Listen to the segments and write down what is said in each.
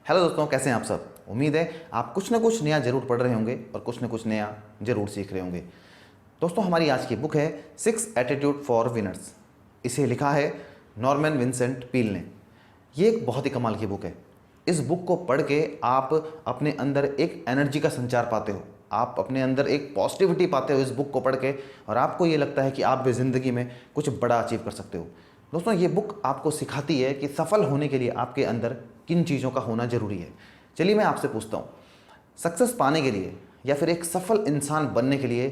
Hello दोस्तों, कैसे हैं आप सब। उम्मीद है आप कुछ ना कुछ नया जरूर पढ़ रहे होंगे और कुछ ना कुछ नया जरूर सीख रहे होंगे। दोस्तों, हमारी आज की बुक है 6 एटीट्यूड फॉर विनर्स। इसे लिखा है नॉर्मन विंसेंट पील ने। ये एक बहुत ही कमाल की बुक है। इस बुक को पढ़ के आप अपने अंदर एक एनर्जी का संचार पाते हो, आप अपने अंदर एक पॉजिटिविटी पाते हो इस बुक को पढ़ के, और आपको ये लगता है कि आप भी ज़िंदगी में कुछ बड़ा अचीव कर सकते हो। दोस्तों, ये बुक आपको सिखाती है कि सफल होने के लिए आपके अंदर किन चीज़ों का होना ज़रूरी है। चलिए मैं आपसे पूछता हूँ, सक्सेस पाने के लिए या फिर एक सफल इंसान बनने के लिए,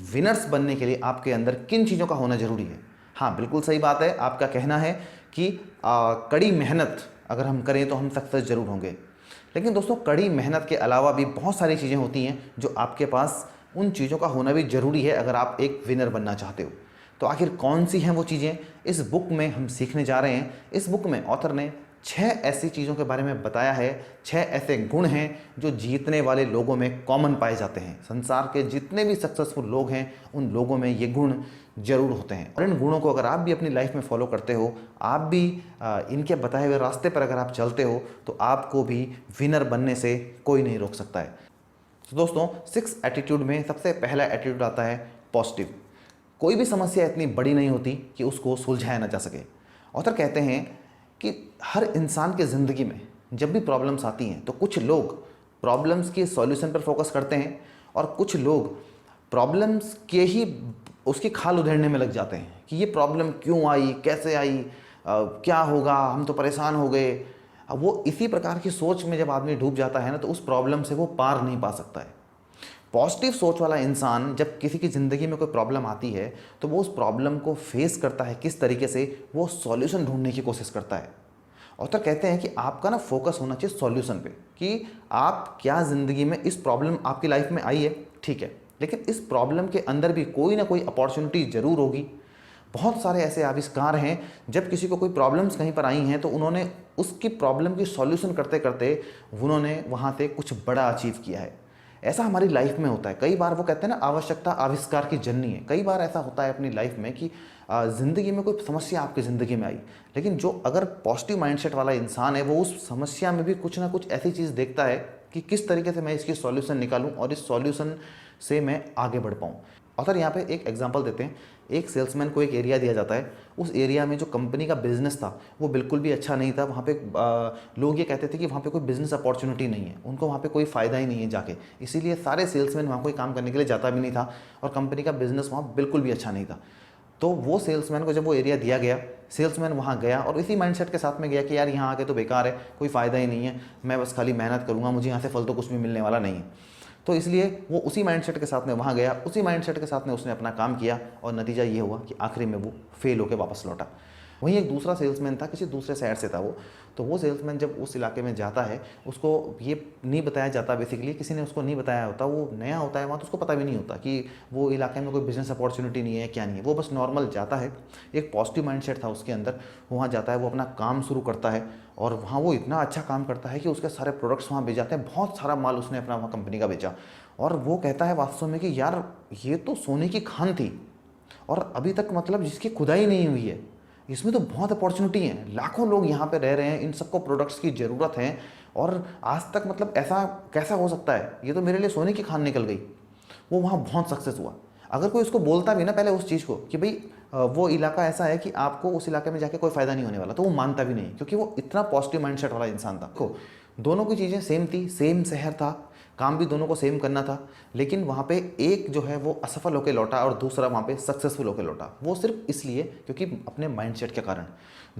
विनर्स बनने के लिए आपके अंदर किन चीज़ों का होना ज़रूरी है। हाँ, बिल्कुल सही बात है। आपका कहना है कि कड़ी मेहनत अगर हम करें तो हम सक्सेस ज़रूर होंगे। लेकिन दोस्तों, कड़ी मेहनत के अलावा भी बहुत सारी चीज़ें होती हैं जो आपके पास उन चीज़ों का होना भी ज़रूरी है अगर आप एक विनर बनना चाहते हो। तो आखिर कौन सी हैं वो चीज़ें, इस बुक में हम सीखने जा रहे हैं। इस बुक में ऑथर ने 6 ऐसी चीज़ों के बारे में बताया है, 6 ऐसे गुण हैं जो जीतने वाले लोगों में कॉमन पाए जाते हैं। संसार के जितने भी सक्सेसफुल लोग हैं उन लोगों में ये गुण जरूर होते हैं, और इन गुणों को अगर आप भी अपनी लाइफ में फॉलो करते हो, आप भी इनके बताए हुए रास्ते पर अगर आप चलते हो, तो आपको भी विनर बनने से कोई नहीं रोक सकता है। तो दोस्तों, 6 एटीट्यूड में सबसे पहला एटीट्यूड आता है पॉजिटिव। कोई भी समस्या इतनी बड़ी नहीं होती कि उसको सुलझाया ना जा सके। ऑथर कहते हैं कि हर इंसान की ज़िंदगी में जब भी प्रॉब्लम्स आती हैं तो कुछ लोग प्रॉब्लम्स के सॉल्यूशन पर फोकस करते हैं, और कुछ लोग प्रॉब्लम्स के ही उसकी खाल उधेड़ने में लग जाते हैं कि ये प्रॉब्लम क्यों आई, कैसे आई, क्या होगा, हम तो परेशान हो गए। अब वो इसी प्रकार की सोच में जब आदमी डूब जाता है ना, तो उस प्रॉब्लम से वो पार नहीं पा सकता है। पॉजिटिव सोच वाला इंसान जब किसी की ज़िंदगी में कोई प्रॉब्लम आती है तो वो उस प्रॉब्लम को फेस करता है, किस तरीके से वो सॉल्यूशन ढूंढने की कोशिश करता है। ऑथर कहते हैं कि आपका ना फोकस होना चाहिए सॉल्यूशन पे, कि आप क्या ज़िंदगी में इस प्रॉब्लम आपकी लाइफ में आई है, ठीक है, लेकिन इस प्रॉब्लम के अंदर भी कोई ना कोई अपॉर्चुनिटी ज़रूर होगी। बहुत सारे ऐसे आविष्कार हैं, जब किसी को कोई प्रॉब्लम्स कहीं पर आई हैं तो उन्होंने उसकी प्रॉब्लम की सॉल्यूशन करते करते उन्होंने वहाँ से कुछ बड़ा अचीव किया है। ऐसा हमारी लाइफ में होता है। कई बार वो कहते हैं ना, आवश्यकता आविष्कार की जननी है। कई बार ऐसा होता है अपनी लाइफ में कि ज़िंदगी में कोई समस्या आपकी ज़िंदगी में आई, लेकिन जो अगर पॉजिटिव माइंडसेट वाला इंसान है वो उस समस्या में भी कुछ ना कुछ ऐसी चीज़ देखता है कि किस तरीके से मैं इसकी सॉल्यूशन निकालूं और इस सॉल्यूशन से मैं आगे बढ़ पाऊँ। ऑथर यहाँ पे एक एग्जांपल देते हैं। एक सेल्समैन को एक एरिया दिया जाता है। उस एरिया में जो कंपनी का बिजनेस था वो बिल्कुल भी अच्छा नहीं था। वहाँ पे लोग ये कहते थे कि वहाँ पे कोई बिजनेस अपॉर्चुनिटी नहीं है, उनको वहाँ पे कोई फ़ायदा ही नहीं है जाके। इसीलिए सारे सेल्समैन वहाँ कोई काम करने के लिए जाता भी नहीं था, और कंपनी का बिजनेस वहाँ बिल्कुल भी अच्छा नहीं था। तो वो सेल्समैन को जब वो एरिया दिया गया, सेल्समैन वहाँ गया और इसी माइंडसेट के साथ में गया कि यार यहाँ आके तो बेकार है, कोई फ़ायदा ही नहीं है, मैं बस खाली मेहनत करूँगा, मुझे यहाँ से फल तो कुछ भी मिलने वाला नहीं है। तो इसलिए वो उसी माइंडसेट के साथ में वहाँ गया, उसी माइंडसेट के साथ में उसने अपना काम किया, और नतीजा ये हुआ कि आखिरी में वो फेल होकर वापस लौटा। वहीं एक दूसरा सेल्समैन था, किसी दूसरे शहर से था वो। तो वो सेल्समैन जब उस इलाके में जाता है, उसको ये नहीं बताया जाता, बेसिकली किसी ने उसको नहीं बताया होता, वो नया होता है वहाँ, तो उसको पता भी नहीं होता कि वो इलाके में कोई बिजनेस अपॉर्चुनिटी नहीं है, क्या नहीं है। वो बस नॉर्मल जाता है, एक पॉजिटिव माइंडसेट था उसके अंदर। वहाँ जाता है, वो अपना काम शुरू करता है, और वहाँ वो इतना अच्छा काम करता है कि उसके सारे प्रोडक्ट्स वहाँ बेच जाते हैं। बहुत सारा माल उसने अपना वहाँ कंपनी का बेचा, और वो कहता है वास्तव में कि यार ये तो सोने की खान थी, और अभी तक मतलब जिसकी खुदाई नहीं हुई है, इसमें तो बहुत अपॉर्चुनिटी है, लाखों लोग यहाँ पे रह रहे हैं, इन सबको प्रोडक्ट्स की ज़रूरत है, और आज तक मतलब ऐसा कैसा हो सकता है, ये तो मेरे लिए सोने की खान निकल गई। वो वहाँ बहुत सक्सेस हुआ। अगर कोई उसको बोलता भी ना पहले उस चीज़ को कि भाई वो इलाका ऐसा है कि आपको उस इलाके में जाके कोई फ़ायदा नहीं होने वाला, तो वो मानता भी नहीं, क्योंकि वो इतना पॉजिटिव माइंडसेट वाला इंसान था। देखो, दोनों की चीज़ें सेम थी, सेम शहर था, काम भी दोनों को सेम करना था, लेकिन वहाँ पे एक जो है वो असफल होकर लौटा और दूसरा वहाँ पे सक्सेसफुल होकर लौटा। वो सिर्फ इसलिए क्योंकि अपने माइंडसेट के कारण।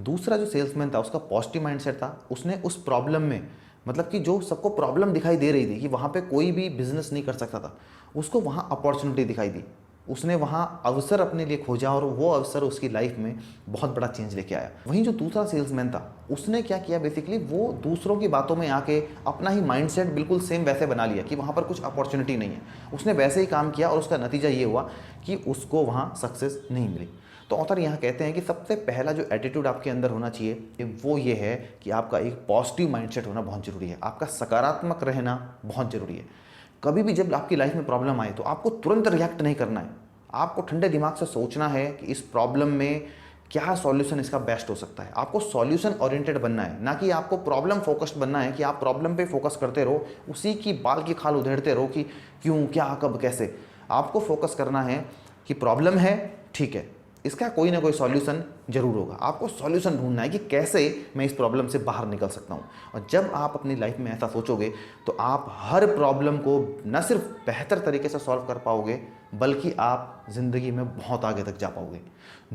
दूसरा जो सेल्समैन था उसका पॉजिटिव माइंडसेट था, उसने उस प्रॉब्लम में, मतलब कि जो सबको प्रॉब्लम दिखाई दे रही थी कि वहाँ पे कोई भी बिजनेस नहीं कर सकता था, उसको वहाँ अपॉर्चुनिटी दिखाई दी। उसने वहाँ अवसर अपने लिए खोजा, और वो अवसर उसकी लाइफ में बहुत बड़ा चेंज लेके आया। वहीं जो दूसरा सेल्समैन था उसने क्या किया, बेसिकली वो दूसरों की बातों में आके अपना ही माइंडसेट बिल्कुल सेम वैसे बना लिया कि वहाँ पर कुछ अपॉर्चुनिटी नहीं है। उसने वैसे ही काम किया, और उसका नतीजा ये हुआ कि उसको वहाँ सक्सेस नहीं मिली। तो ऑथर यहाँ कहते हैं कि सबसे पहला जो एटीट्यूड आपके अंदर होना चाहिए वो ये है कि आपका एक पॉजिटिव माइंडसेट होना बहुत ज़रूरी है, आपका सकारात्मक रहना बहुत ज़रूरी है। कभी भी जब आपकी लाइफ में प्रॉब्लम आए तो आपको तुरंत रिएक्ट नहीं करना है, आपको ठंडे दिमाग से सोचना है कि इस प्रॉब्लम में क्या सॉल्यूशन इसका बेस्ट हो सकता है। आपको सॉल्यूशन ओरिएंटेड बनना है, ना कि आपको प्रॉब्लम फोकस्ड बनना है कि आप प्रॉब्लम पे फोकस करते रहो, उसी की बाल की खाल उधेड़ते रहो कि क्यों, क्या, कब, कैसे। आपको फोकस करना है कि प्रॉब्लम है, ठीक है, इसका कोई ना कोई सॉल्यूशन जरूर होगा। आपको सॉल्यूशन ढूंढना है कि कैसे मैं इस प्रॉब्लम से बाहर निकल सकता हूँ। और जब आप अपनी लाइफ में ऐसा सोचोगे तो आप हर प्रॉब्लम को न सिर्फ बेहतर तरीके से सॉल्व कर पाओगे, बल्कि आप ज़िंदगी में बहुत आगे तक जा पाओगे।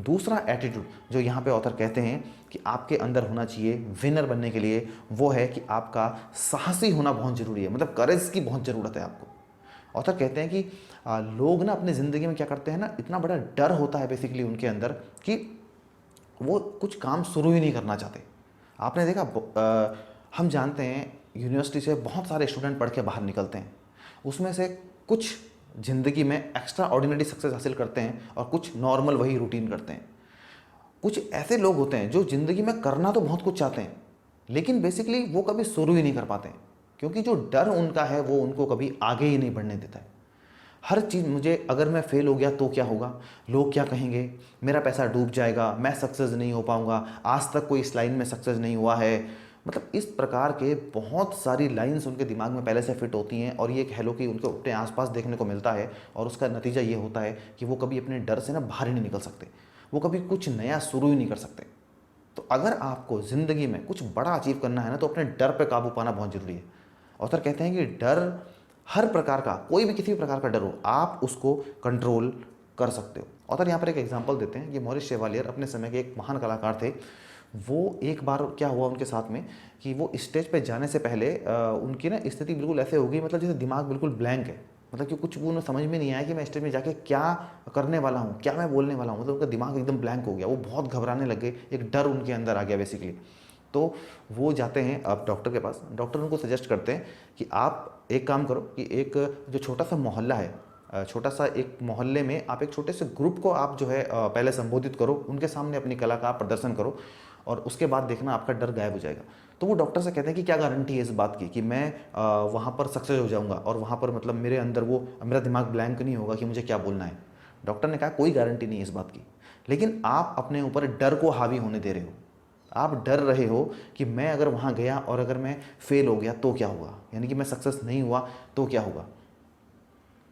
दूसरा एटीट्यूड जो यहाँ पे ऑथर कहते हैं कि आपके अंदर होना चाहिए विनर बनने के लिए, वो है कि आपका साहसी होना बहुत ज़रूरी है, मतलब करेज की बहुत ज़रूरत है आपको। ऑथर कहते हैं कि लोग ना अपनी ज़िंदगी में क्या करते हैं ना, इतना बड़ा डर होता है बेसिकली उनके अंदर कि वो कुछ काम शुरू ही नहीं करना चाहते। आपने देखा हम जानते हैं यूनिवर्सिटी से बहुत सारे स्टूडेंट पढ़ के बाहर निकलते हैं, उसमें से कुछ ज़िंदगी में एक्स्ट्रा ऑर्डिनरी सक्सेस हासिल करते हैं और कुछ नॉर्मल वही रूटीन करते हैं। कुछ ऐसे लोग होते हैं जो ज़िंदगी में करना तो बहुत कुछ चाहते हैं, लेकिन बेसिकली वो कभी शुरू ही नहीं कर पाते हैं, क्योंकि जो डर उनका है वो उनको कभी आगे ही नहीं बढ़ने देता है। हर चीज़, मुझे अगर मैं फेल हो गया तो क्या होगा, लोग क्या कहेंगे, मेरा पैसा डूब जाएगा, मैं सक्सेस नहीं हो पाऊंगा, आज तक कोई इस लाइन में सक्सेस नहीं हुआ है। मतलब इस प्रकार के बहुत सारी लाइंस उनके दिमाग में पहले से फिट होती हैं और ये कह लो कि उनको अपने आसपास देखने को मिलता है, और उसका नतीजा ये होता है कि वो कभी अपने डर से ना बाहर ही नहीं निकल सकते, वो कभी कुछ नया शुरू ही नहीं कर सकते। तो अगर आपको ज़िंदगी में कुछ बड़ा अचीव करना है ना, तो अपने डर पे काबू पाना बहुत ज़रूरी है। ऑथर कहते हैं कि डर, हर प्रकार का, कोई भी किसी भी प्रकार का डर हो, आप उसको कंट्रोल कर सकते हो। ऑथर यहाँ पर एक एग्जांपल देते हैं कि मॉरिस शेवालियर अपने समय के एक महान कलाकार थे। वो एक बार क्या हुआ उनके साथ में कि वो स्टेज पे जाने से पहले उनकी ना स्थिति बिल्कुल ऐसे हो गई, मतलब जैसे दिमाग बिल्कुल ब्लैंक है, मतलब कि कुछ वो उन्हें समझ में नहीं आया कि मैं स्टेज में जाके क्या करने वाला हूँ, क्या मैं बोलने वाला हूँ। मतलब उनका दिमाग एकदम ब्लैंक हो गया, वो बहुत घबराने लगे, एक डर उनके अंदर आ गया बेसिकली। तो वो जाते हैं अब डॉक्टर के पास। डॉक्टर उनको सजेस्ट करते हैं कि आप एक काम करो कि एक जो छोटा सा मोहल्ला है, छोटा सा एक मोहल्ले में आप एक छोटे से ग्रुप को आप जो है पहले संबोधित करो, उनके सामने अपनी कला का प्रदर्शन करो, और उसके बाद देखना आपका डर गायब हो जाएगा। तो वो डॉक्टर से कहते हैं कि क्या गारंटी है इस बात की कि मैं वहाँ पर सक्सेस हो जाऊँगा और वहाँ पर मतलब मेरे अंदर वो, मेरा दिमाग ब्लैंक नहीं होगा कि मुझे क्या बोलना है। डॉक्टर ने कहा कोई गारंटी नहीं है इस बात की, लेकिन आप अपने ऊपर डर को हावी होने दे रहे हो। आप डर रहे हो कि मैं अगर वहाँ गया और अगर मैं फेल हो गया तो क्या होगा, यानी कि मैं सक्सेस नहीं हुआ तो क्या होगा।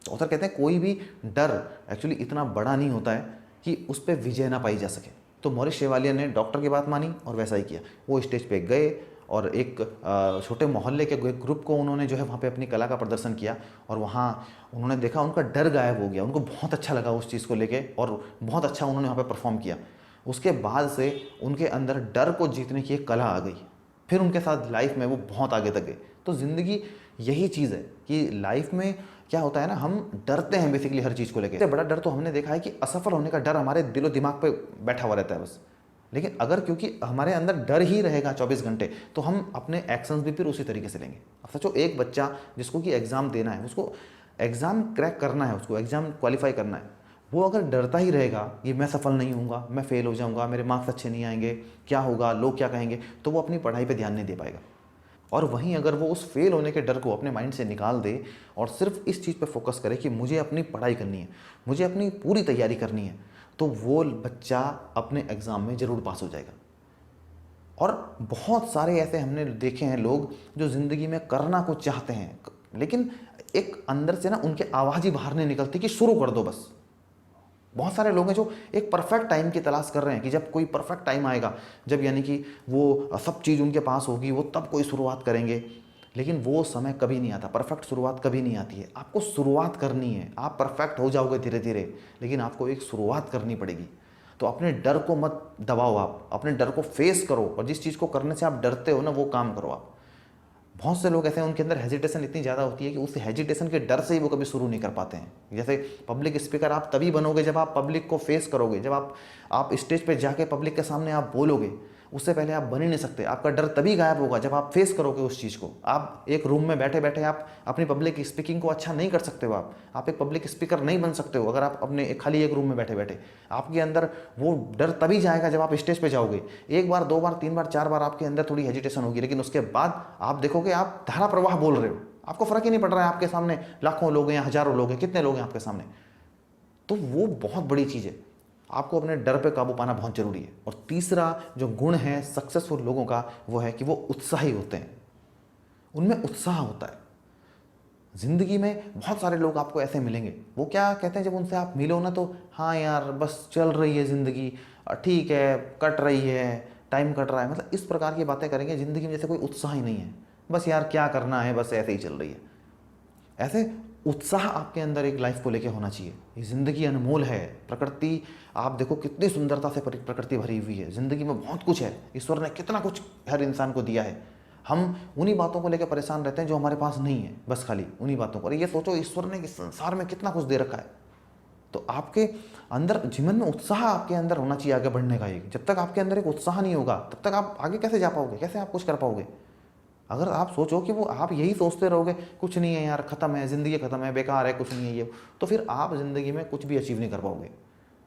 तो ऑथर कहते हैं कोई भी डर एक्चुअली इतना बड़ा नहीं होता है कि उस पर विजय ना पाई जा सके। तो मॉरिस शेवालियर ने डॉक्टर की बात मानी और वैसा ही किया। वो स्टेज पे गए और एक छोटे मोहल्ले के ग्रुप को उन्होंने जो है वहाँ पे अपनी कला का प्रदर्शन किया, और वहाँ उन्होंने देखा उनका डर गायब हो गया। उनको बहुत अच्छा लगा उस चीज़ को लेके और बहुत अच्छा उन्होंने वहाँ पे परफॉर्म किया। उसके बाद से उनके अंदर डर को जीतने की एक कला आ गई, फिर उनके साथ लाइफ में वो बहुत आगे तक गए। तो ज़िंदगी यही चीज़ है कि लाइफ में क्या होता है ना, हम डरते हैं बेसिकली हर चीज़ को लेकर। सबसे बड़ा डर तो हमने देखा है कि असफल होने का डर हमारे दिलो दिमाग पे बैठा हुआ रहता है बस। लेकिन अगर क्योंकि हमारे अंदर डर ही रहेगा 24 घंटे, तो हम अपने एक्शंस भी फिर उसी तरीके से लेंगे। अब सोचो एक बच्चा जिसको कि एग्ज़ाम देना है, उसको एग्ज़ाम क्रैक करना है, उसको एग्ज़ाम क्वालिफाई करना है, वो अगर डरता ही रहेगा कि मैं सफल नहीं होऊंगा, मैं फेल हो जाऊंगा, मेरे मार्क्स अच्छे नहीं आएंगे, क्या होगा, लोग क्या कहेंगे, तो वो अपनी पढ़ाई पे ध्यान नहीं दे पाएगा। और वहीं अगर वो उस फेल होने के डर को अपने माइंड से निकाल दे और सिर्फ इस चीज़ पे फोकस करे कि मुझे अपनी पढ़ाई करनी है, मुझे अपनी पूरी तैयारी करनी है, तो वो बच्चा अपने एग्ज़ाम में ज़रूर पास हो जाएगा। और बहुत सारे ऐसे हमने देखे हैं लोग जो ज़िंदगी में करना कुछ चाहते हैं, लेकिन एक अंदर से ना उनके आवाज़ ही बाहर नहीं निकलती कि शुरू कर दो बस। बहुत सारे लोग हैं जो एक परफेक्ट टाइम की तलाश कर रहे हैं कि जब कोई परफेक्ट टाइम आएगा, जब यानी कि वो सब चीज़ उनके पास होगी, वो तब कोई शुरुआत करेंगे। लेकिन वो समय कभी नहीं आता, परफेक्ट शुरुआत कभी नहीं आती है। आपको शुरुआत करनी है, आप परफेक्ट हो जाओगे धीरे धीरे, लेकिन आपको एक शुरुआत करनी पड़ेगी। तो अपने डर को मत दबाओ, आप अपने डर को फेस करो, और जिस चीज़ को करने से आप डरते हो ना, वो काम करो आप। बहुत से लोग ऐसे हैं उनके अंदर हेजिटेशन इतनी ज़्यादा होती है कि उस हेजिटेशन के डर से ही वो कभी शुरू नहीं कर पाते हैं। जैसे पब्लिक स्पीकर आप तभी बनोगे जब आप पब्लिक को फेस करोगे, जब आप स्टेज पे जाके पब्लिक के सामने आप बोलोगे। उससे पहले आप बन ही नहीं सकते। आपका डर तभी गायब होगा जब आप फेस करोगे उस चीज़ को। आप एक रूम में बैठे बैठे आप अपनी पब्लिक स्पीकिंग को अच्छा नहीं कर सकते हो। आप एक पब्लिक स्पीकर नहीं बन सकते हो अगर आप अपने खाली एक रूम में बैठे बैठे। आपके अंदर वो डर तभी जाएगा जब आप स्टेज पे जाओगे। एक बार, दो बार, तीन बार, चार बार आपके अंदर थोड़ी हेजिटेशन होगी, लेकिन उसके बाद आप देखोगे आप धारा प्रवाह बोल रहे हो। आपको फर्क ही नहीं पड़ रहा है आपके सामने लाखों लोग हैं या हजारों लोग हैं, कितने लोग हैं आपके सामने। तो वो बहुत बड़ी चीज़ है। आपको अपने डर पे काबू पाना बहुत ज़रूरी है। और तीसरा जो गुण है सक्सेसफुल लोगों का वो है कि वो उत्साही होते हैं, उनमें उत्साह होता है। ज़िंदगी में बहुत सारे लोग आपको ऐसे मिलेंगे, वो क्या कहते हैं जब उनसे आप मिलो ना तो हाँ यार बस चल रही है ज़िंदगी, ठीक है कट रही है, टाइम कट रहा है, मतलब इस प्रकार की बातें करेंगे। ज़िंदगी में जैसे कोई उत्साह ही नहीं है, बस यार क्या करना है, बस ऐसे ही चल रही है। ऐसे उत्साह आपके अंदर एक लाइफ को लेके होना चाहिए। ये ज़िंदगी अनमोल है, प्रकृति आप देखो कितनी सुंदरता से प्रकृति भरी हुई है, ज़िंदगी में बहुत कुछ है, ईश्वर ने कितना कुछ हर इंसान को दिया है। हम उन्हीं बातों को लेकर परेशान रहते हैं जो हमारे पास नहीं है, बस खाली उन्हीं बातों पर। ये सोचो ईश्वर ने इस संसार में कितना कुछ दे रखा है। तो आपके अंदर जीवन में उत्साह आपके अंदर होना चाहिए आगे बढ़ने का। एक जब तक आपके अंदर एक उत्साह नहीं होगा तब तक आप आगे कैसे जा पाओगे, कैसे आप कुछ कर पाओगे। अगर आप सोचो कि वो आप यही सोचते रहोगे कुछ नहीं है यार, ख़त्म है ज़िंदगी, ख़त्म है, बेकार है, कुछ नहीं है ये, तो फिर आप ज़िंदगी में कुछ भी अचीव नहीं कर पाओगे।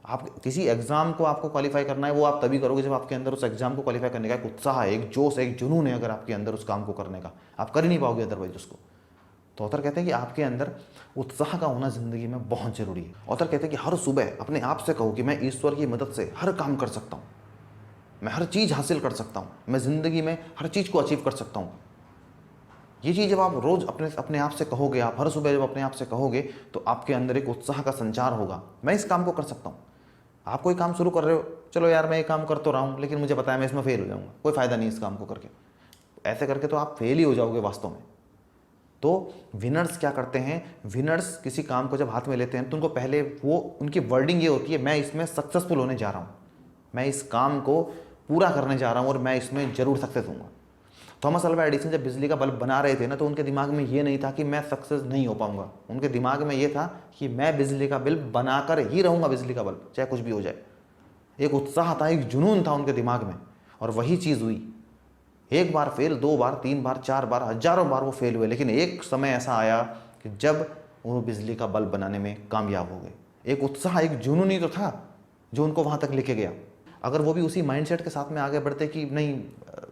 आप किसी एग्ज़ाम को आपको क्वालिफाई करना है, वो आप तभी करोगे जब आपके अंदर उस एग्ज़ाम को क्वालिफाई करने का एक उत्साह है, एक जोश है, एक जुनून है। अगर आपके अंदर उस काम को करने का, आप कर ही नहीं पाओगे अदरवाइज उसको। तो ऑथर कहते हैं कि आपके अंदर उत्साह का होना ज़िंदगी में बहुत ज़रूरी है। ऑथर कहते हैं कि हर सुबह अपने आप से कहो कि मैं ईश्वर की मदद से हर काम कर सकता हूँ, मैं हर चीज़ हासिल कर सकता हूँ, मैं ज़िंदगी में हर चीज़ को अचीव कर सकता हूँ। ये चीज़ जब आप रोज़ अपने आप से कहोगे, आप हर सुबह जब अपने आप से कहोगे तो आपके अंदर एक उत्साह का संचार होगा, मैं इस काम को कर सकता हूँ। आप कोई काम शुरू कर रहे हो, चलो यार मैं ये काम कर तो रहा हूँ लेकिन मुझे पता है मैं इसमें फेल हो जाऊँगा, कोई फ़ायदा नहीं इस काम को करके, ऐसे करके तो आप फेल ही हो जाओगे वास्तव में। तो विनर्स क्या करते हैं, विनर्स किसी काम को जब हाथ में लेते हैं तो उनको पहले वो उनकी वर्डिंग ये होती है, मैं इसमें सक्सेसफुल होने जा रहा हूँ, मैं इस काम को पूरा करने जा रहा हूँ और मैं इसमें ज़रूर सक्सेस हूँगा। थॉमस अल्वा एडिसन जब बिजली का बल्ब बना रहे थे ना तो उनके दिमाग में ये नहीं था कि मैं सक्सेस नहीं हो पाऊंगा, उनके दिमाग में ये था कि मैं बिजली का बल्ब बनाकर ही रहूँगा, बिजली का बल्ब चाहे कुछ भी हो जाए। एक उत्साह था, एक जुनून था उनके दिमाग में, और वही चीज़ हुई। एक बार फेल, 2 बार, 3 बार, 4 बार, हजारों बार वो फेल हुए, लेकिन एक समय ऐसा आया कि जब वो बिजली का बल्ब बनाने में कामयाब हो गए। एक उत्साह, एक जुनून ही तो था जो उनको वहाँ तक लेके गया। अगर वो भी उसी माइंडसेट के साथ में आगे बढ़ते कि नहीं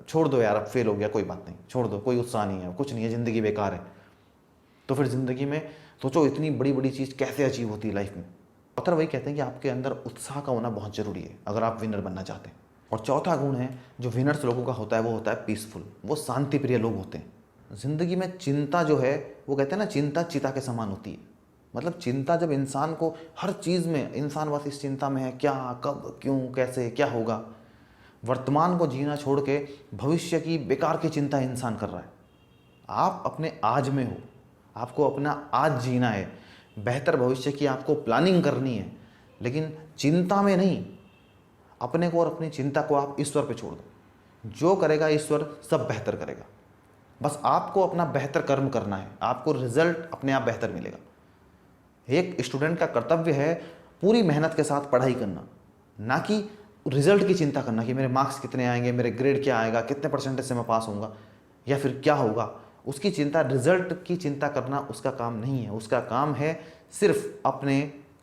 छोड़ दो यार अब फेल हो गया, कोई बात नहीं, छोड़ दो, कोई उत्साह नहीं है, कुछ नहीं है, ज़िंदगी बेकार है, तो फिर ज़िंदगी में सोचो इतनी बड़ी बड़ी चीज़ कैसे अचीव होती है लाइफ में। ऑथर वही कहते हैं कि आपके अंदर उत्साह का होना बहुत ज़रूरी है अगर आप विनर बनना चाहते हैं। और चौथा गुण है जो विनर्स लोगों का होता है वो होता है पीसफुल, वो शांति प्रिय लोग होते हैं। ज़िंदगी में चिंता जो है वो कहते हैं ना, चिंता चिता के समान होती है। मतलब चिंता जब इंसान को, हर चीज़ में इंसान बस इस चिंता में है, क्या, कब, क्यों, कैसे, क्या होगा। वर्तमान को जीना छोड़ के भविष्य की बेकार की चिंता इंसान कर रहा है। आप अपने आज में हो, आपको अपना आज जीना है, बेहतर भविष्य की आपको प्लानिंग करनी है, लेकिन चिंता में नहीं। अपने को और अपनी चिंता को आप ईश्वर पे छोड़ दो, जो करेगा ईश्वर सब बेहतर करेगा। बस आपको अपना बेहतर कर्म करना है, आपको रिजल्ट अपने आप बेहतर मिलेगा। एक स्टूडेंट का कर्तव्य है पूरी मेहनत के साथ पढ़ाई करना, ना कि रिजल्ट की चिंता करना कि मेरे मार्क्स कितने आएंगे, मेरे ग्रेड क्या आएगा, कितने परसेंटेज से मैं पास होऊंगा, या फिर क्या होगा। उसकी चिंता, रिजल्ट की चिंता करना उसका काम नहीं है। उसका काम है सिर्फ अपने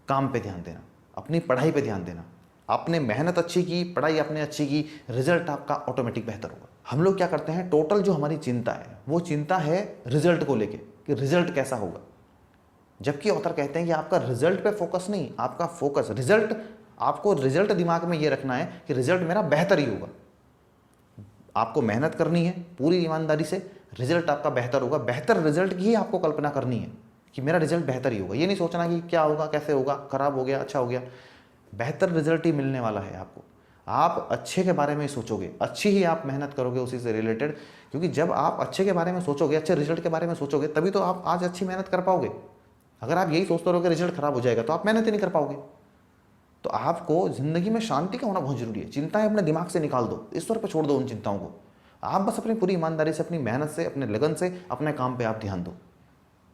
काम पे ध्यान देना, अपनी पढ़ाई पे ध्यान देना। आपने मेहनत अच्छी की, पढ़ाई आपने अच्छी की, रिजल्ट आपका ऑटोमेटिक बेहतर होगा। हम लोग क्या करते हैं, टोटल जो हमारी चिंता है वो चिंता है रिजल्ट को लेके कि रिजल्ट कैसा होगा, जबकि ऑथर कहते हैं कि आपका रिजल्ट पे फोकस नहीं, आपका फोकस रिजल्ट, आपको रिजल्ट दिमाग में ये रखना है कि रिजल्ट मेरा बेहतर ही होगा। आपको मेहनत करनी है पूरी ईमानदारी से, रिजल्ट आपका बेहतर होगा। बेहतर रिजल्ट की ही आपको कल्पना करनी है कि मेरा रिजल्ट बेहतर ही होगा। ये नहीं सोचना कि क्या होगा, कैसे होगा, खराब हो गया, अच्छा हो गया। बेहतर रिजल्ट ही मिलने वाला है आपको। आप अच्छे के बारे में सोचोगे, अच्छी ही आप मेहनत करोगे उसी से रिलेटेड, क्योंकि जब आप अच्छे के बारे में सोचोगे, अच्छे रिजल्ट के बारे में सोचोगे, तभी तो आप आज अच्छी मेहनत कर पाओगे। अगर आप यही सोचते रहोगे रिजल्ट खराब हो जाएगा तो आप मेहनत ही नहीं कर पाओगे। तो आपको ज़िंदगी में शांति का होना बहुत ज़रूरी है। चिंताएं अपने दिमाग से निकाल दो, ईश्वर पर छोड़ दो उन चिंताओं को। आप बस अपनी पूरी ईमानदारी से, अपनी मेहनत से, अपने लगन से अपने काम पे आप ध्यान दो।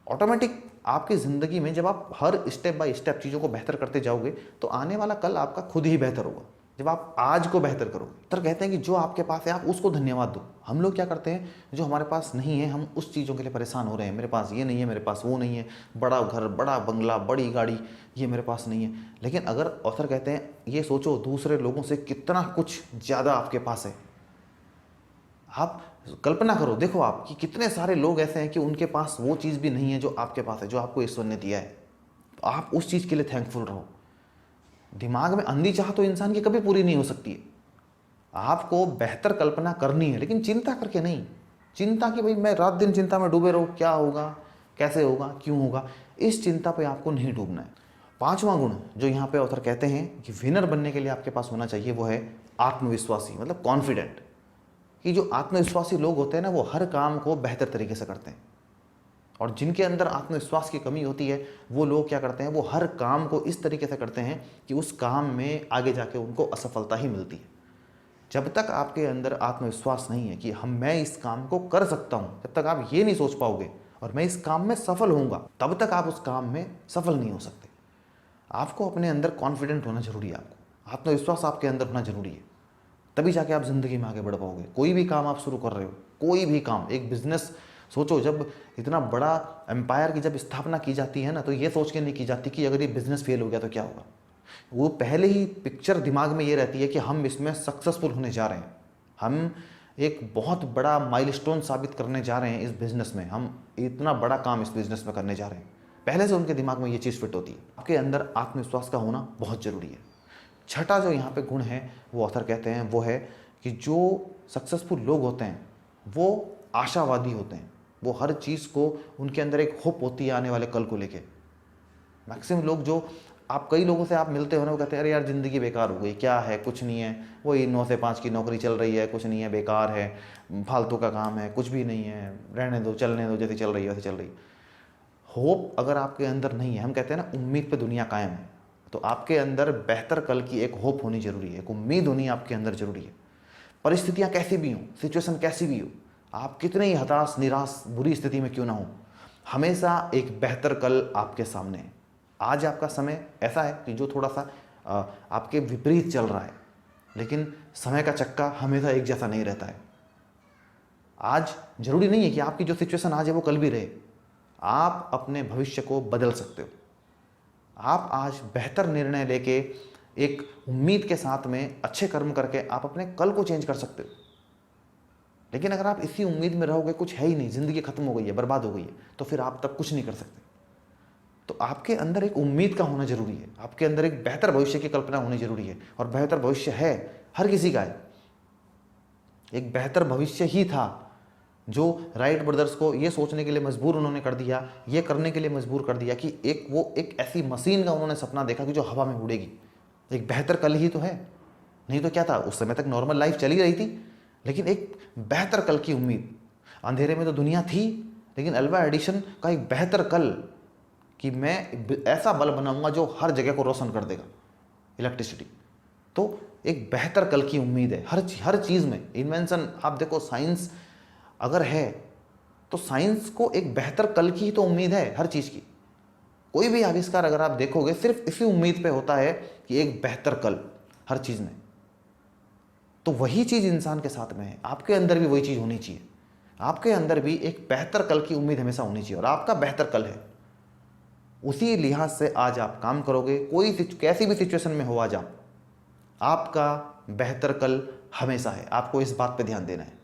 ऑटोमेटिक आपकी ज़िंदगी में जब आप हर स्टेप बाय स्टेप चीज़ों को बेहतर करते जाओगे तो आने वाला कल आपका खुद ही बेहतर होगा, जब आप आज को बेहतर करोगे। तो कहते हैं कि जो आपके पास है आप उसको धन्यवाद दो। हम लोग क्या करते हैं, जो हमारे पास नहीं है हम उस चीज़ों के लिए परेशान हो रहे हैं, मेरे पास ये नहीं है, मेरे पास वो नहीं है, बड़ा घर, बड़ा बंगला, बड़ी गाड़ी, ये मेरे पास नहीं है। लेकिन अगर ऑथर कहते हैं ये सोचो दूसरे लोगों से कितना कुछ ज़्यादा आपके पास है। आप कल्पना करो, देखो आप कि कितने सारे लोग ऐसे हैं कि उनके पास वो चीज़ भी नहीं है जो आपके पास है, जो आपको ईश्वर ने दिया है। तो आप उस चीज़ के लिए थैंकफुल रहो। दिमाग में अंधी चाह तो इंसान की कभी पूरी नहीं हो सकती है। आपको बेहतर कल्पना करनी है, लेकिन चिंता करके नहीं। चिंता कि भाई मैं रात दिन चिंता में डूबे रहूँ, क्या होगा, कैसे होगा, क्यों होगा, इस चिंता पे आपको नहीं डूबना है। पांचवा गुण जो यहाँ पे ऑथर कहते हैं कि विनर बनने के लिए आपके पास होना चाहिए, वो है आत्मविश्वासी, मतलब कॉन्फिडेंट। कि जो आत्मविश्वासी लोग होते हैं ना, वो हर काम को बेहतर तरीके से करते हैं। और जिनके अंदर आत्मविश्वास की कमी होती है, वो लोग क्या करते हैं, वो हर काम को इस तरीके से करते हैं कि उस काम में आगे जाके उनको असफलता ही मिलती है। जब तक आपके अंदर आत्मविश्वास नहीं है कि मैं इस काम को कर सकता हूँ, जब तक आप ये नहीं सोच पाओगे और मैं इस काम में सफल होऊंगा, तब तक आप उस काम में सफल नहीं हो सकते। आपको अपने अंदर कॉन्फिडेंट होना जरूरी है, आपको आत्मविश्वास आपके अंदर होना जरूरी है, तभी जाके आप ज़िंदगी में आगे बढ़ पाओगे। कोई भी काम आप शुरू कर रहे हो, कोई भी काम, एक बिजनेस सोचो, जब इतना बड़ा एम्पायर की जब स्थापना की जाती है ना, तो ये सोच के नहीं की जाती कि अगर ये बिजनेस फेल हो गया तो क्या होगा। वो पहले ही पिक्चर दिमाग में ये रहती है कि हम इसमें सक्सेसफुल होने जा रहे हैं, हम एक बहुत बड़ा माइलस्टोन साबित करने जा रहे हैं इस बिज़नेस में, हम इतना बड़ा काम इस बिज़नेस में करने जा रहे हैं। पहले से उनके दिमाग में ये चीज़ फिट होती है। आपके अंदर आत्मविश्वास का होना बहुत ज़रूरी है। छठा जो यहाँ पे गुण है, वो ऑथर कहते हैं, वो है कि जो सक्सेसफुल लोग होते हैं वो आशावादी होते हैं। वो हर चीज़ को, उनके अंदर एक होप होती है आने वाले कल को लेके। मैक्सिमम लोग जो आप, कई लोगों से आप मिलते हो ना, वो कहते हैं अरे यार ज़िंदगी बेकार हो गई, क्या है, कुछ नहीं है, वही 9 से 5 की नौकरी चल रही है, कुछ नहीं है, बेकार है, फालतू का काम है, कुछ भी नहीं है, रहने दो, चलने दो, जैसे चल रही है वैसे चल रही है। होप अगर आपके अंदर नहीं है, हम कहते हैं ना उम्मीद पे दुनिया कायम है, तो आपके अंदर बेहतर कल की एक होप होनी जरूरी है, एक उम्मीद होनी आपके अंदर जरूरी है। परिस्थितियां कैसी भी हों, सिचुएशन कैसी भी हो, आप कितने ही हताश, निराश, बुरी स्थिति में क्यों ना हो, हमेशा एक बेहतर कल आपके सामने है। आज आपका समय ऐसा है कि जो थोड़ा सा आपके विपरीत चल रहा है, लेकिन समय का चक्का हमेशा एक जैसा नहीं रहता है। आज जरूरी नहीं है कि आपकी जो सिचुएशन आज है वो कल भी रहे। आप अपने भविष्य को बदल सकते हो। आप आज बेहतर निर्णय लेके, एक उम्मीद के साथ में अच्छे कर्म करके आप अपने कल को चेंज कर सकते हो। लेकिन अगर आप इसी उम्मीद में रहोगे, कुछ है ही नहीं, जिंदगी खत्म हो गई है, बर्बाद हो गई है, तो फिर आप तब कुछ नहीं कर सकते। तो आपके अंदर एक उम्मीद का होना जरूरी है, आपके अंदर एक बेहतर भविष्य की कल्पना होनी जरूरी है। और बेहतर भविष्य है, हर किसी का है। एक बेहतर भविष्य ही था जो राइट ब्रदर्स को ये सोचने के लिए मजबूर उन्होंने कर दिया, ये करने के लिए मजबूर कर दिया कि एक ऐसी मशीन का उन्होंने सपना देखा कि जो हवा में उड़ेगी। एक बेहतर कल ही तो है, नहीं तो क्या था, उस समय तक नॉर्मल लाइफ चली रही थी, लेकिन एक बेहतर कल की उम्मीद। अंधेरे में तो दुनिया थी, लेकिन अल्वा एडिशन का एक बेहतर कल कि मैं ऐसा बल्ब बनाऊंगा जो हर जगह को रोशन कर देगा, इलेक्ट्रिसिटी। तो एक बेहतर कल की उम्मीद है हर चीज़ में। इन्वेंशन आप देखो, साइंस अगर है तो साइंस को एक बेहतर कल की तो उम्मीद है हर चीज़ की। कोई भी आविष्कार अगर आप देखोगे, सिर्फ इसी उम्मीद पे होता है कि एक बेहतर कल हर चीज़ में। तो वही चीज़ इंसान के साथ में है, आपके अंदर भी वही चीज़ होनी चाहिए। आपके अंदर भी एक बेहतर कल की उम्मीद हमेशा होनी चाहिए, और आपका बेहतर कल है। उसी लिहाज से आज आप काम करोगे, कैसी भी सिचुएशन में हो, आज आपका बेहतर कल हमेशा है। आपको इस बात पे ध्यान देना है।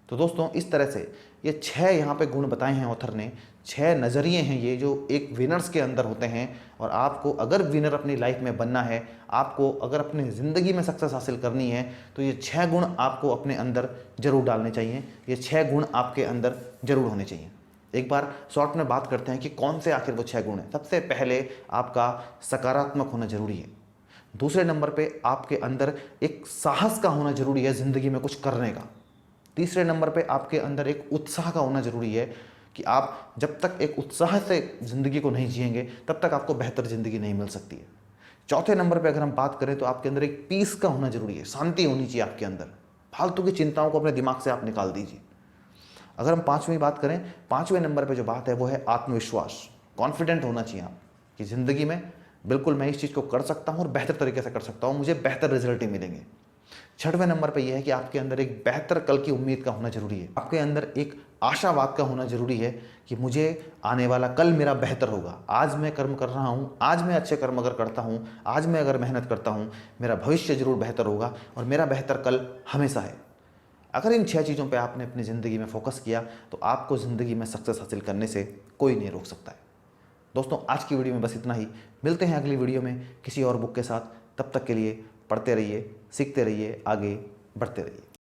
तो दोस्तों, इस तरह से ये 6 यहाँ पे गुण बताए हैं ऑथर ने, 6 नज़रिए हैं ये जो एक विनर्स के अंदर होते हैं। और आपको अगर विनर अपनी लाइफ में बनना है, आपको अगर अपनी ज़िंदगी में सक्सेस हासिल करनी है, तो ये 6 गुण आपको अपने अंदर जरूर डालने चाहिए। ये 6 गुण आपके अंदर जरूर होने चाहिए। एक बार शॉर्ट में बात करते हैं कि कौन से आखिर वो 6 गुण हैं। सबसे पहले आपका सकारात्मक होना जरूरी है। दूसरे नंबर पे आपके अंदर एक साहस का होना जरूरी है ज़िंदगी में कुछ करने का। तीसरे नंबर पे आपके अंदर एक उत्साह का होना जरूरी है कि आप जब तक एक उत्साह से ज़िंदगी को नहीं जिएंगे, तब तक आपको बेहतर ज़िंदगी नहीं मिल सकती है। चौथे नंबर पे अगर हम बात करें तो आपके अंदर एक पीस का होना जरूरी है, शांति होनी चाहिए आपके अंदर। फालतू की चिंताओं को अपने दिमाग से आप निकाल दीजिए। अगर हम पाँचवीं बात करें, 5वें नंबर पे जो बात है वो है आत्मविश्वास। कॉन्फिडेंट होना चाहिए आप कि ज़िंदगी में बिल्कुल मैं इस चीज़ को कर सकता हूँ और बेहतर तरीके से कर सकता हूँ, मुझे बेहतर रिजल्ट ही मिलेंगे। 6वें नंबर पे यह है कि आपके अंदर एक बेहतर कल की उम्मीद का होना जरूरी है। आपके अंदर एक आशावाद का होना जरूरी है कि मुझे आने वाला कल मेरा बेहतर होगा। आज मैं कर्म कर रहा हूँ, आज मैं अच्छे कर्म अगर करता हूँ, आज मैं अगर मेहनत करता हूँ, मेरा भविष्य जरूर बेहतर होगा और मेरा बेहतर कल हमेशा है। अगर इन 6 चीज़ों पे आपने अपनी ज़िंदगी में फोकस किया तो आपको ज़िंदगी में सक्सेस हासिल करने से कोई नहीं रोक सकता है। दोस्तों, आज की वीडियो में बस इतना ही। मिलते हैं अगली वीडियो में किसी और बुक के साथ। तब तक के लिए पढ़ते रहिए, सीखते रहिए, आगे बढ़ते रहिए।